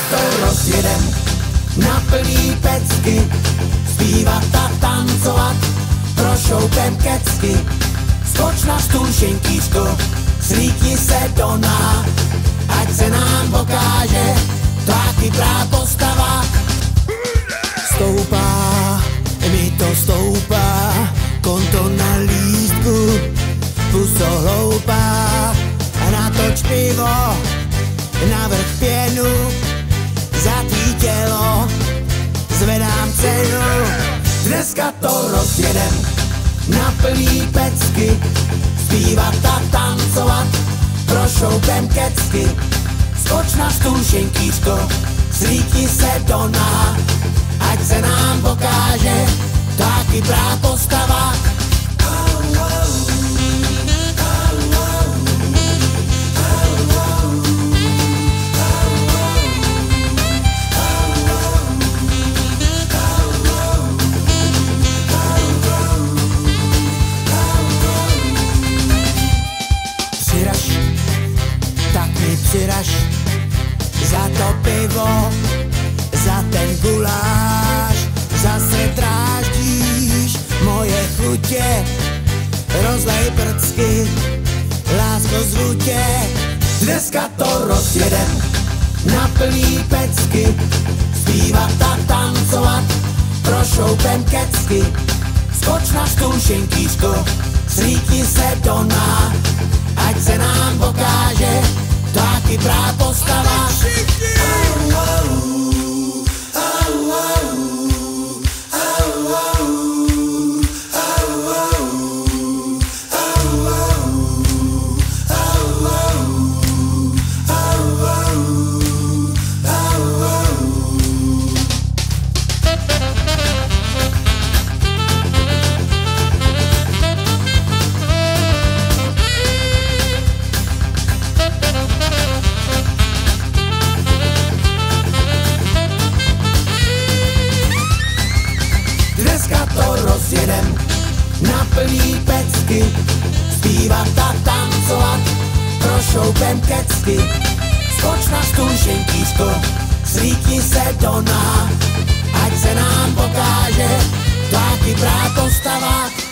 to rozjedem na plný pecky, zpívat a tancovat, prošoupem kecky. Skoč na stůl, šenkýřko, slíkni se do náh, ať se nám pokáže tvá chytrá postava. Stoupá, mi to stoupá, konto na lístku, puso hloupá, a natoč pivo, navrch pěnu, za tvý tělo zvedám cenu. Dneska to rozjedem na plný pecky, zpívat a tancovat, prošoupem kecky. Skoč na stůl, šenkýřko, slíkni se do náh, ať se nám pokáže ta chytrá postava. Přiraž za to pivo, za ten guláš, zase dráždíš moje chutě, rozlej prcky, lásko zvu tě. Dneska to rozjedem na plný pecky, zpívat a tancovat, prošoupem kecky. Skoč na stůl, šenkýřko, slíkni se do náh, ať se nám pokáže ta chytrá postava. To rozjedem na plný pecky, zpívat a tancovat, prošoupem kecky. Skoč na stůl, šenkýřko, slíkni se do náh, ať se nám pokáže ta chytrá postava.